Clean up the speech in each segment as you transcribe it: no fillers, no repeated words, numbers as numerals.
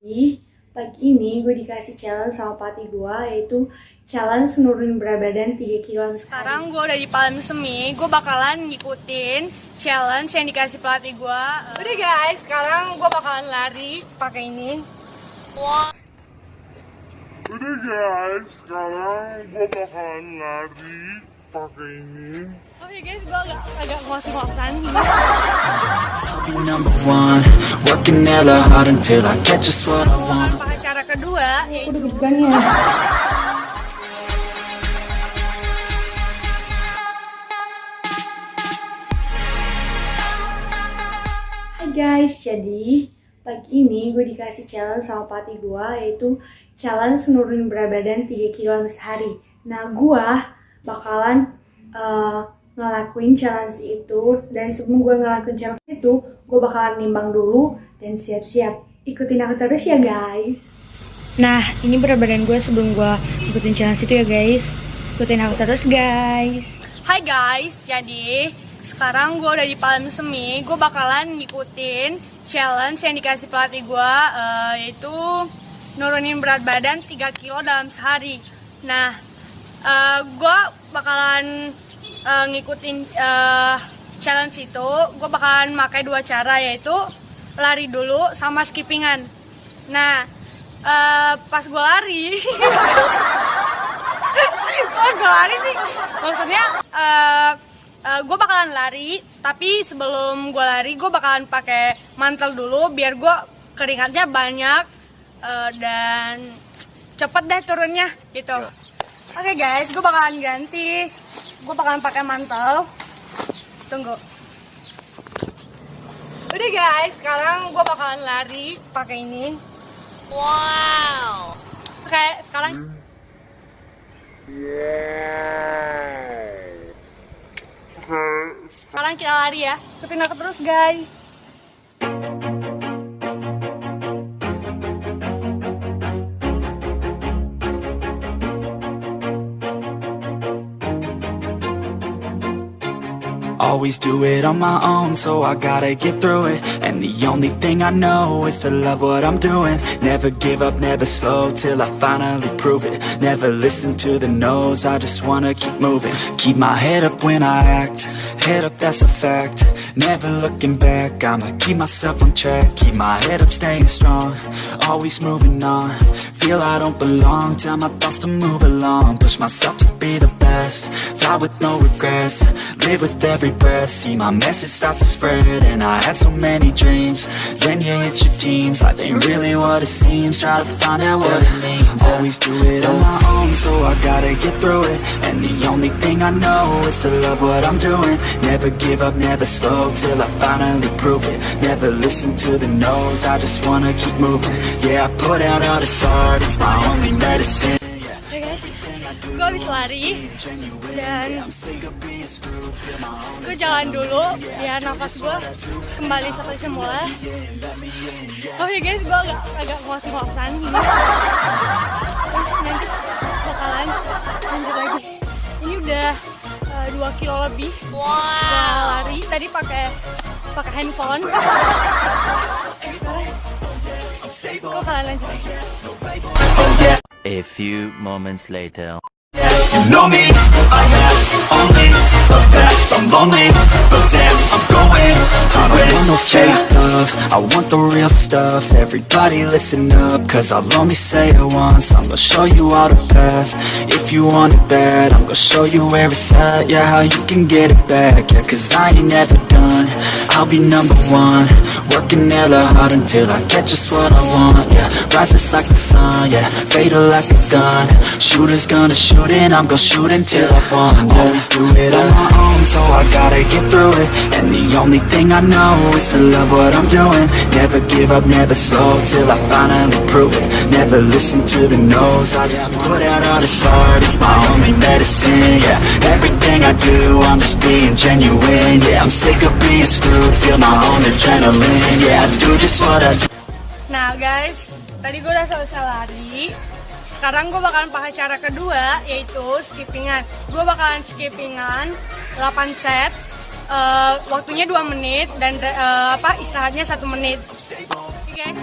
Pagi ini gue dikasih challenge sama pelatih gue, yaitu challenge nurunin berat badan 3 kiloan. Sekarang gue udah di Palem Semi, gue bakalan ngikutin challenge yang dikasih pelatih gue. Udah guys, sekarang gue bakalan lari pakai ini. Udah guys, sekarang gue bakalan lari pakai ini. Oh ya guys, gue agak ngos-ngosan. Be number one, working hella hard until I get just what I want. Pakai cara kedua, yaitu Bukan ya? Hai guys, jadi pagi ini gue dikasih challenge sama pelatih gue, yaitu challenge nurunin berat badan 3 kiloan sehari. Nah, gue bakalan ngelakuin challenge itu, dan sebelum gue ngelakuin challenge itu, gue bakalan nimbang dulu dan siap-siap. Ikutin aku terus ya guys. Nah, ini berat badan gue sebelum gue ikutin challenge itu ya guys. Ikutin aku terus guys. Hai guys, jadi sekarang gue udah di Palem Semi. Gue bakalan ngikutin challenge yang dikasih pelatih gue, yaitu nurunin berat badan 3 kilo dalam sehari. Nah, gue bakalan ngikutin challenge itu. Gue bakalan pakai 2 cara, yaitu lari dulu sama skippingan. Nah, pas gue lari sih maksudnya gue bakalan lari, tapi sebelum gue lari gue bakalan pakai mantel dulu biar gue keringatnya banyak dan cepet deh turunnya gitu. Oke guys, gue bakalan ganti, gue bakalan pakai mantel. Tunggu. Udah guys, sekarang gue bakalan lari pakai ini. Wow. Oke, sekarang kita lari ya. Ikutin aku terus guys. Always do it on my own, so I gotta get through it. And the only thing I know is to love what I'm doing. Never give up, never slow, till I finally prove it. Never listen to the no's, I just wanna keep moving. Keep my head up when I act, head up, that's a fact. Never looking back, I'ma keep myself on track. Keep my head up, staying strong, always moving on. Feel I don't belong, tell my thoughts to move along. Push myself to be the best, die with no regrets. Live with every breath, see my message start to spread. And I had so many dreams, then you hit your teens. Life ain't really what it seems, try to find out what it means. Always do it on my own, so I gotta get through it. And the only thing I know is to love what I'm doing. Never give up, never slow, till I finally prove it. Never listen to the no's, I just wanna keep moving. Yeah, I put out all this art, it's my only medicine. Oke guys, gue habis lari dan gue jalan dulu biar nafas gue kembali seperti semula. Oh ya guys, gue agak ngos-ngosan. Nanti bakalan lanjut lagi. Ini udah 2 kilo lebih. Gue lari tadi pakai handphone. Gue bakalan lanjut lagi. A few moments later. You know me, I have only the best. I'm lonely, but damn, I'm going to win. I don't want no fake love, I want the real stuff. Everybody listen up, cause I'll only say it once. I'm gonna show you all the path, if you want it bad. I'm gonna show you where it's at, yeah, how you can get it back. Yeah, cause I ain't never done, I'll be number one. Working hella hard until I get just what I want. Yeah, rises like the sun, yeah, fatal like a gun. Shooters gonna shoot and I'm gonna shoot until I fall. Always do it on my own, so I gotta get through it. And the only thing I know is to love what I'm doing. Never give up, never slow, till I finally prove it. Never listen to the no's, I just put out all this art, it's my only medicine. Yeah, everything I do, I'm just being genuine. Yeah, I'm sick of being screwed, feel my own adrenaline. Yeah, I do just what I do. Nah guys, tadi gue udah selesai lari. Sekarang gue bakalan pakai cara kedua, yaitu skippingan. Gue bakalan skippingan 8 set, waktunya 2 menit dan istirahatnya 1 menit. Oke guys.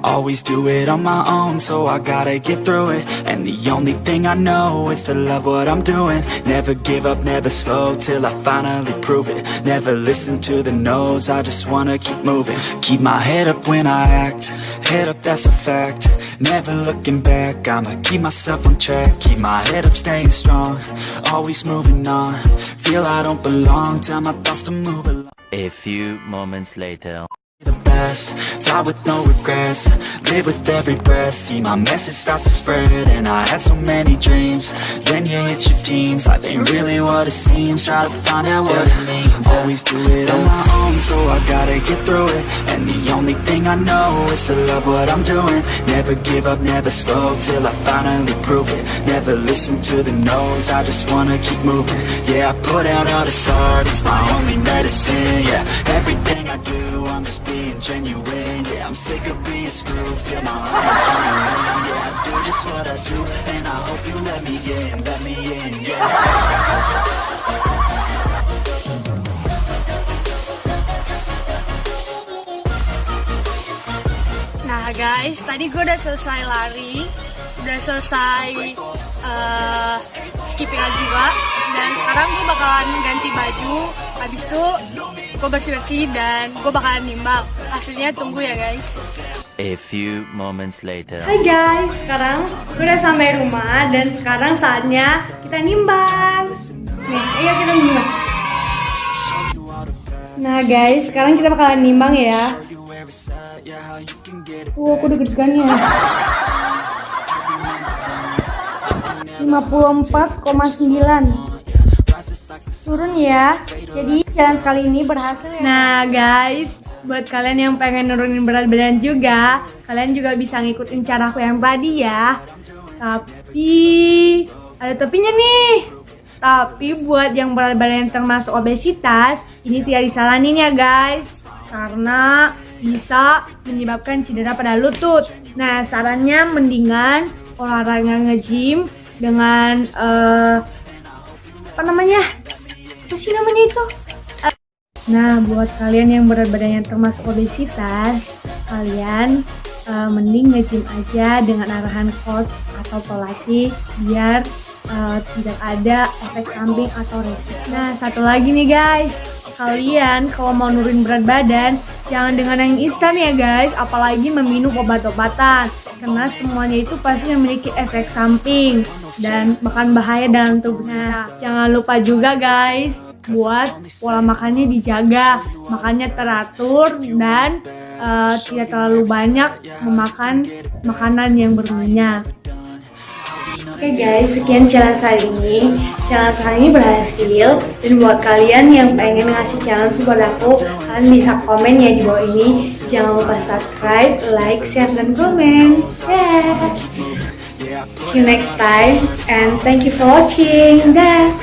Always do it on my own, so I gotta get through it. And the only thing I know is to love what I'm doing. Never give up, never slow, till I finally prove it. Never listen to the no's, I just wanna keep moving. Keep my head up when I act, head up, that's a fact. Never looking back, I'ma keep myself on track. Keep my head up, staying strong, always moving on. Feel I don't belong, tell my thoughts to move along. A few moments later. The best, die with no regrets. Live with every breath, see my message start to spread. And I had so many dreams, then you hit your teens. Life ain't really what it seems, try to find out what it means. Always do it on my own, so I gotta get through it. And the only thing I know is to love what I'm doing. Never give up, never slow, till I finally prove it. Never listen to the no's, I just wanna keep moving. Yeah, I put out all this art, it's my only medicine. Yeah, everything I do, I'm just being genuine. Yeah, I'm sick of being screwed, feel my heart adrenaline. Yeah, I do just what I do, and I hope you let me in, yeah. Nah guys, tadi gue udah selesai lari, udah selesai skipping lagi Pak. Dan sekarang gue bakalan ganti baju. Habis itu gue bersih-bersih dan gue bakalan nimbang. Hasilnya tunggu ya guys. A few moments later. Hai guys, sekarang gue udah sampai rumah dan sekarang saatnya kita nimbang. Nih, ayo kita nimbang. Nah guys, sekarang kita bakalan nimbang ya. Aku deg-degan ya. 54,9 turun ya. Jadi challenge kali ini berhasil ya. Nah guys, buat kalian yang pengen nurunin berat badan juga, kalian juga bisa ngikutin caraku yang tadi ya. Tapi ada tapinya nih. Tapi buat yang berat badan yang termasuk obesitas, ini tidak disaranin ya guys, karena bisa menyebabkan cedera pada lutut. Nah sarannya mendingan olahraga nge-gym dengan apa sih namanya itu? Nah buat kalian yang berat badannya termasuk obesitas, kalian mending nge-gym aja dengan arahan coach atau pelatih biar tidak ada efek samping atau resiko. Nah satu lagi nih guys, kalian kalau mau nurunin berat badan jangan dengan yang instan ya guys, apalagi meminum obat-obatan, karena semuanya itu pasti memiliki efek samping dan bahkan bahaya dalam tubuh. Nah, jangan lupa juga guys buat pola makannya dijaga, makannya teratur dan tidak terlalu banyak memakan makanan yang berminyak. Oke guys, sekian challenge hari ini. Challenge hari ini berhasil. Dan buat kalian yang pengen ngasih challenge buat aku, kalian bisa komen ya di bawah ini. Jangan lupa subscribe, like, share, dan komen. See you next time and thank you for watching. Dah.